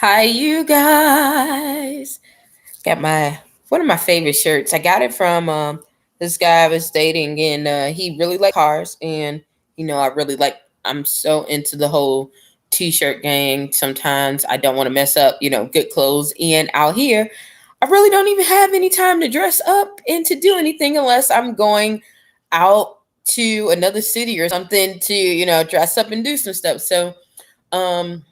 Hi, you guys. Got my one of my favorite shirts. I got it from this guy I was dating, and he really liked cars, and I really like. I'm so into the whole t-shirt gang. Sometimes I don't want to mess up, good clothes. And out here, I really don't even have any time to dress up and to do anything unless I'm going out to another city or something to dress up and do some stuff. So um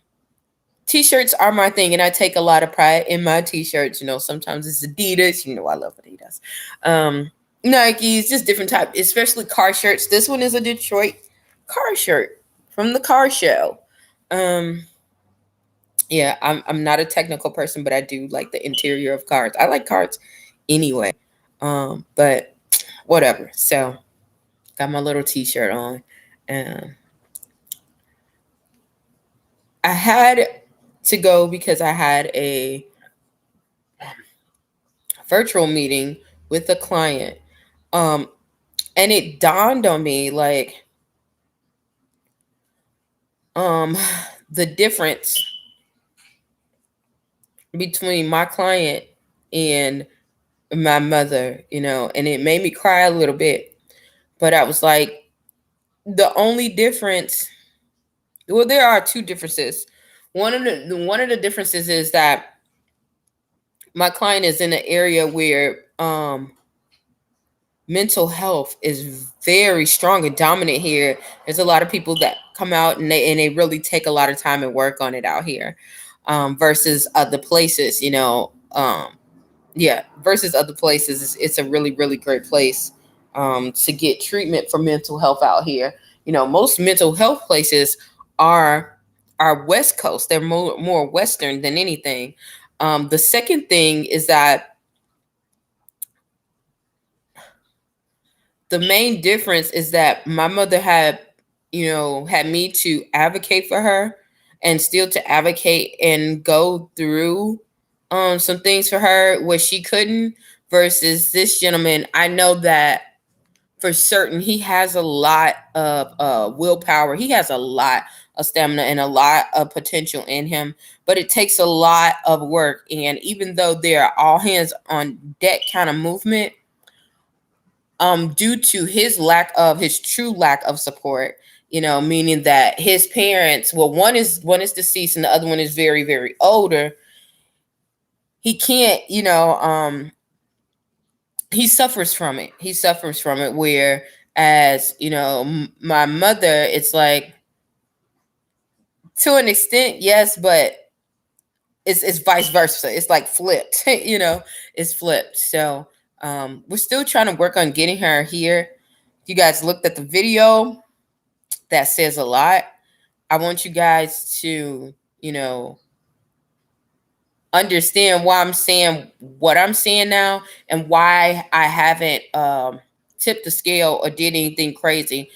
t-shirts are my thing, and I take a lot of pride in my t-shirts. Sometimes it's Adidas. I love Adidas. um Nikes, just different type, especially car shirts. This one is a Detroit car shirt from the car show. um yeah, I'm not a technical person, but I do like the interior of cars. I like cars anyway. But whatever. So got my little t-shirt on. um I had to go because I had a virtual meeting with a client. Um, and it dawned on me, like, um, the difference between my client and my mother, and it made me cry a little bit. But I was like, the only difference, well, there are two differences. One of the differences is that my client is in an area where mental health is very strong and dominant here. There's a lot of people that come out and they really take a lot of time and work on it out here, versus other places. Yeah, versus other places, it's a really really great place to get treatment for mental health out here. Most mental health places are West Coast. They're more Western than anything. The second thing is that the main difference is that my mother had me to advocate for her, and still to advocate and go through some things for her where she couldn't, versus this gentleman. I know that for certain he has a lot of willpower. He has a lot of stamina and a lot of potential in him, but it takes a lot of work. And even though they're all hands on deck kind of movement, due to his true lack of support, meaning that his parents, well, one is deceased and the other one is very very older. He can't, he suffers from it. He suffers from it, where as my mother, it's like, to an extent, yes, but it's vice versa. It's like flipped. It's flipped. So we're still trying to work on getting her here. You guys looked at the video. That says a lot. I want you guys to, understand why I'm saying what I'm saying now, and why I haven't tipped the scale or did anything crazy.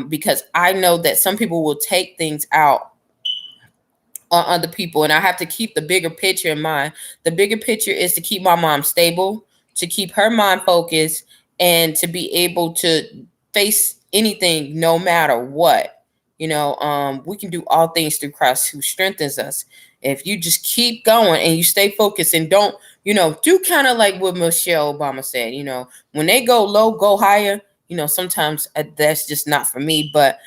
Because I know that some people will take things out on other people, and I have to keep the bigger picture in mind. The bigger picture is to keep my mom stable, to keep her mind focused, and to be able to face anything no matter what. We can do all things through Christ who strengthens us. If you just keep going and you stay focused and don't, do kind of like what Michelle Obama said. When they go low, go higher. Sometimes that's just not for me, but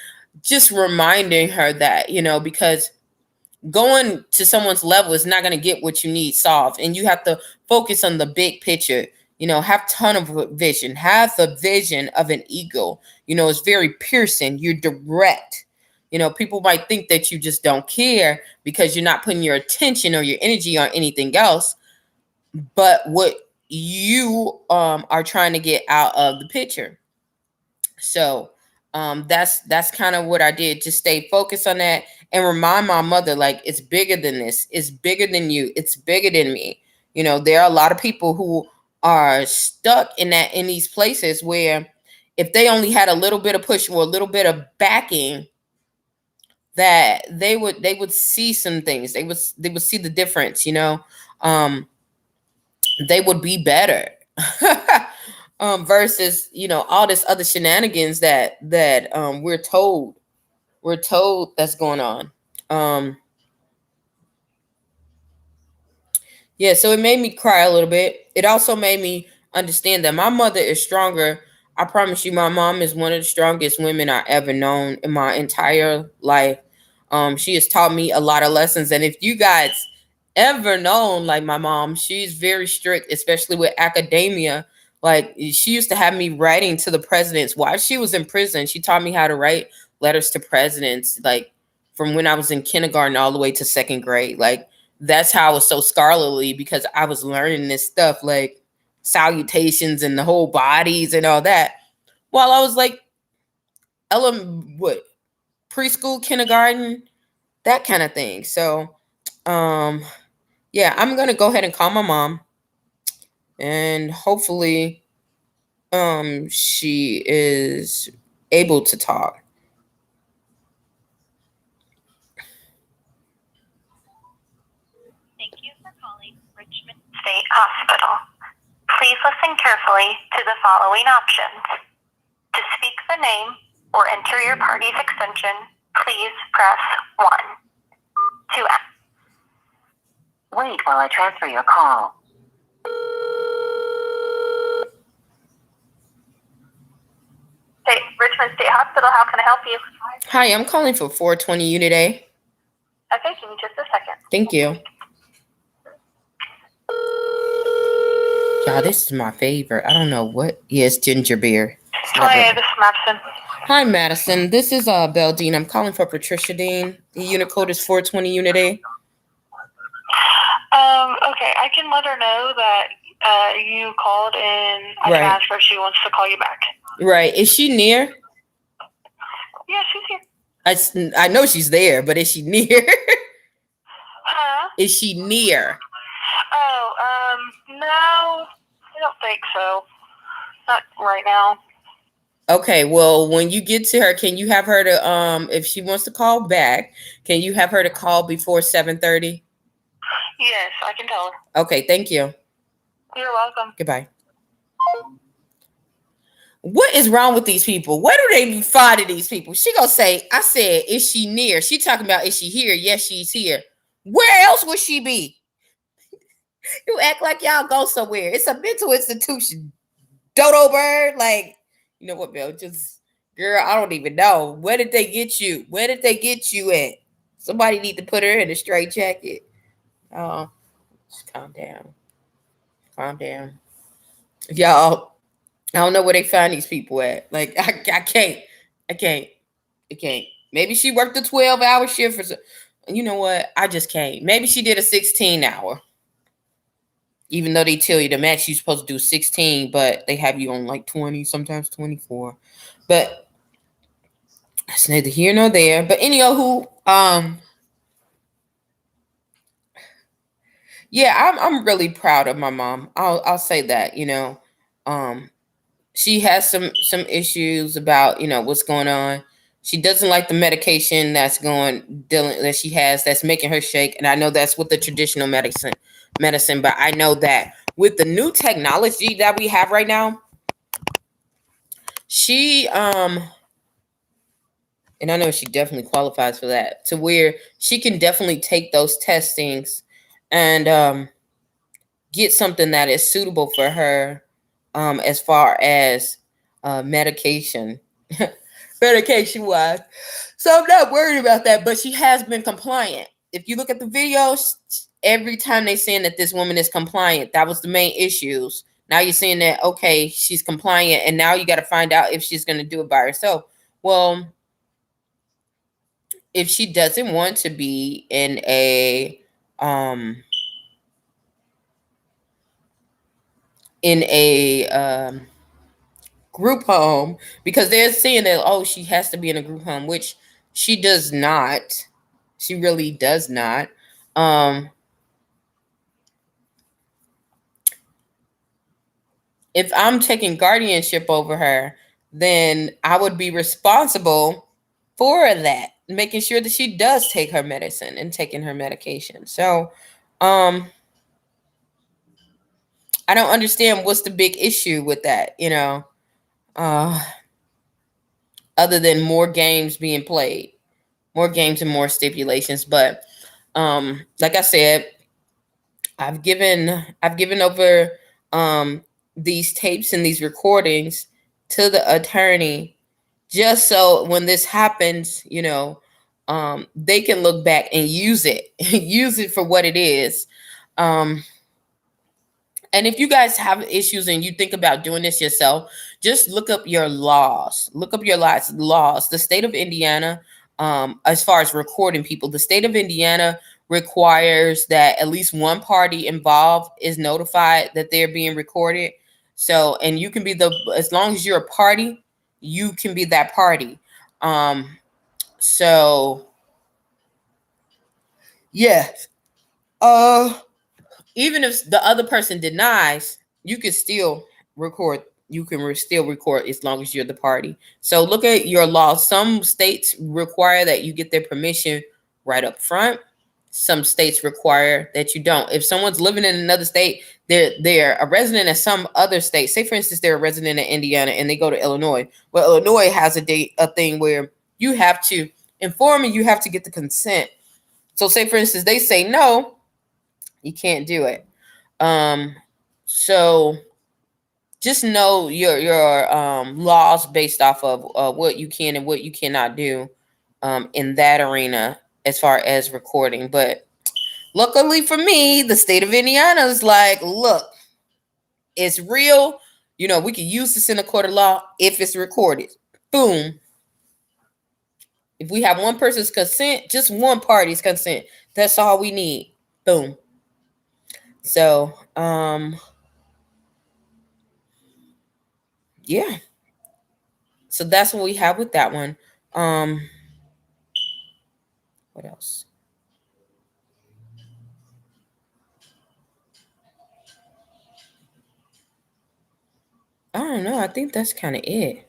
just reminding her that, because going to someone's level is not going to get what you need solved, and you have to focus on the big picture. Have ton of vision. Have the vision of an eagle. It's very piercing. You're direct. People might think that you just don't care because you're not putting your attention or your energy on anything else but what you are trying to get out of the picture. So that's kind of what I did. Just stay focused on that and remind my mother, like, it's bigger than this. It's bigger than you. It's bigger than me. There are a lot of people who are stuck in these places where if they only had a little bit of push or a little bit of backing, that they would see some things. They would see the difference. Um they would be better. Versus all this other shenanigans that we're told that's going on. um Yeah, so it made me cry a little bit. It also made me understand that my mother is stronger. I promise you, my mom is one of the strongest women I ever known in my entire life. She has taught me a lot of lessons. And if you guys ever known like my mom, she's very strict, especially with academia. Like she used to have me writing to the presidents while she was in prison. She taught me how to write letters to presidents, like from when I was in kindergarten all the way to second grade. Like that's how I was so scholarly because I was learning this stuff like salutations and the whole bodies and all that while I was like what preschool, kindergarten, that kind of thing. So um yeah, I'm gonna go ahead and call my mom and hopefully she is able to talk. Thank you for calling Richmond State Hospital. Please listen carefully to the following options. To speak the name or enter your party's extension, please press 1. To wait while I transfer your call. Hey, Richmond State Hospital, how can I help you? Hi, I'm calling for 420 Unit A. Okay, give me just a second. Thank you. Y'all, this is my favorite. I don't know what. Yes, ginger beer. Hi, this is Madison. Hi, Madison. This is Belle Dean. I'm calling for Patricia Dean. The unit code is 420 Unit A. Okay, I can let her know that you called and I can ask her if she wants to call you back. Right. Is she near? Yeah, she's here. I know she's there, but is she near? Huh? Is she near? Oh, no, I don't think so. Not right now. Okay, well, when you get to her, can you have her to if she wants to call back, can you have her to call before 7:30? Yes, I can tell her. Okay, thank you. You're welcome. Goodbye. What is wrong with these people? Where do they be finding these people? She gonna say, I said, is she near? She talking about, is she here? Yes, she's here. Where else would she be? You act like y'all go somewhere. It's a mental institution. Dodo bird. Like, you know what, Bill? Just, girl, I don't even know. Where did they get you? Where did they get you at? Somebody need to put her in a straight jacket. Oh, just calm down. Calm down. Y'all, I don't know where they find these people at. Like, I can't. Maybe she worked a 12-hour shift or so. You know what? I just can't. Maybe she did a 16-hour. Even though they tell you the max you're supposed to do 16, but they have you on like 20, sometimes 24. But that's neither here nor there. But anywho, yeah, I'm really proud of my mom. I'll say that, you know. She has some issues about, you know, what's going on. She doesn't like the medication that she has that's making her shake. And I know that's with the traditional medicine, but I know that with the new technology that we have right now, she and I know she definitely qualifies for that, to where she can definitely take those testings and get something that is suitable for her, as far as medication wise. So I'm not worried about that, but she has been compliant. If you look at the videos, every time they saying that this woman is compliant, that was the main issues. Now you're saying that, okay, she's compliant, and now you got to find out if she's going to do it by herself. Well, if she doesn't want to be in a um in a group home, because they're saying that, oh, she has to be in a group home, which she does not. She really does not. If I'm taking guardianship over her, then I would be responsible for that, making sure that she does take her medicine and taking her medication. So I don't understand what's the big issue with that, you know, other than more games being played, more games and more stipulations. But like I said, I've given over these tapes and these recordings to the attorney just so when this happens, they can look back and use it, use it for what it is. Um, and if you guys have issues and you think about doing this yourself, just look up your laws. Look up your laws. The state of Indiana, as far as recording people, the state of Indiana requires that at least one party involved is notified that they're being recorded. So, and you can be as long as you're a party, you can be that party. So yeah. Even if the other person denies, you can still record. You can still record as long as you're the party. So look at your law. Some states require that you get their permission right up front. Some states require that you don't. If someone's living in another state, they're a resident in some other state. Say for instance, they're a resident in Indiana and they go to Illinois. Well, Illinois has a thing where you have to inform and you have to get the consent. So say for instance, they say no, you can't do it. So just know your laws based off of what you can and what you cannot do in that arena as far as recording. But luckily for me, the state of Indiana is like, look, it's real. We can use this in a court of law if it's recorded. Boom. If we have one person's consent, just one party's consent, that's all we need. Boom. So, yeah. So that's what we have with that one. What else? I don't know. I think that's kind of it.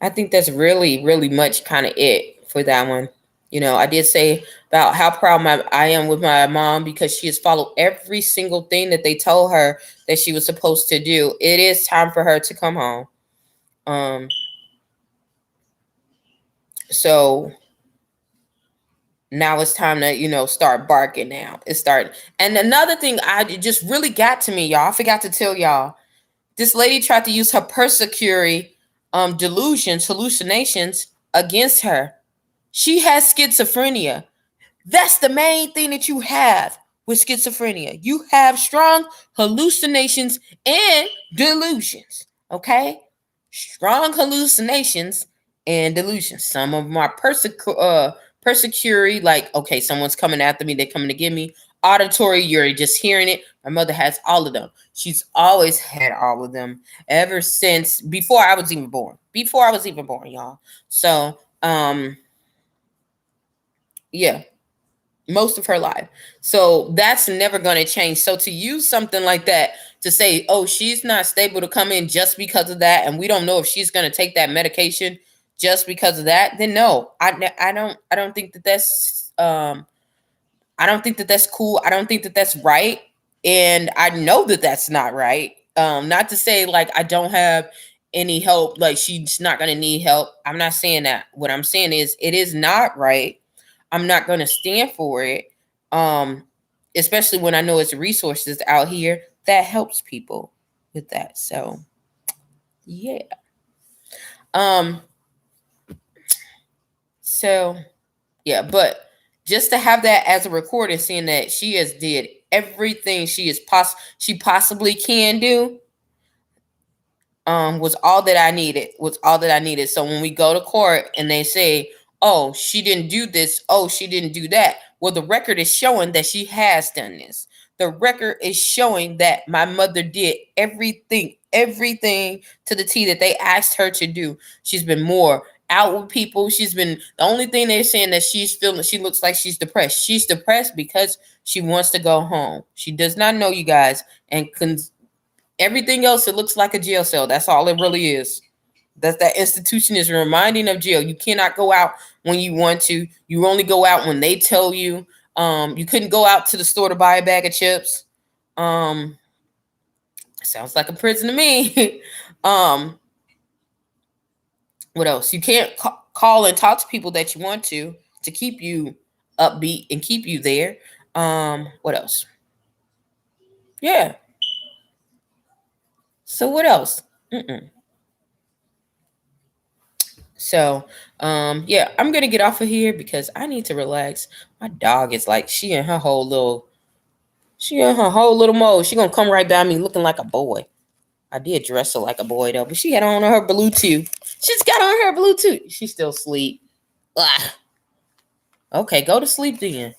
I think that's really, really much kind of it for that one. I did say about how proud I am with my mom because she has followed every single thing that they told her that she was supposed to do. It is time for her to come home. So now it's time to, start barking now. And another thing I just really got to me, y'all. I forgot to tell y'all. This lady tried to use her persecutory hallucinations against her. She has schizophrenia. That's the main thing that you have with schizophrenia. You have strong hallucinations and delusions. Okay? Strong hallucinations and delusions. Some of them are persecutory, like, okay, someone's coming after me, they're coming to get me. Auditory, you're just hearing it. My mother has all of them. She's always had all of them ever since before I was even born. Y'all. So, yeah, most of her life. So that's never going to change. So to use something like that to say, oh, she's not stable to come in just because of that, and we don't know if she's going to take that medication just because of that, then no, I don't think that that's I don't think that that's cool. I don't think that that's right. And I know that that's not right. Not to say like I don't have any help, like she's not going to need help. I'm not saying that. What I'm saying is it is not right. I'm not going to stand for it. Especially when I know it's resources out here that helps people with that. So, yeah. So, yeah, but just to have that as a recording, seeing that she has did everything she possibly can do, was all that I needed. So when we go to court and they say, oh, she didn't do this, oh, she didn't do that, well, the record is showing that she has done this. The record is showing that my mother did everything to the T that they asked her to do. She's been more out with people. She's been, the only thing they're saying that she looks like she's depressed. She's depressed because she wants to go home. She does not know you guys, and everything else, it looks like a jail cell. That's all it really is. That institution is reminding of jail. You cannot go out when you want to. You only go out when they tell you. You couldn't go out to the store to buy a bag of chips. Sounds like a prison to me. What else? You can't call and talk to people that you want to keep you upbeat and keep you there. What else? Yeah. So what else? Mm-mm. So, yeah, I'm gonna get off of here because I need to relax. My dog is like she in her whole little mode. She gonna come right down me looking like a boy. I did dress her like a boy though, but she had on her Bluetooth. She's got on her Bluetooth. She's still asleep. Ugh. Okay, go to sleep then.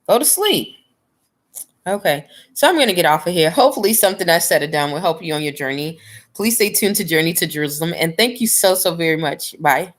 Go to sleep. Okay, so I'm gonna get off of here. Hopefully, something I said it down will help you on your journey. Please stay tuned to Journey to Jerusalem, and thank you so very much. Bye.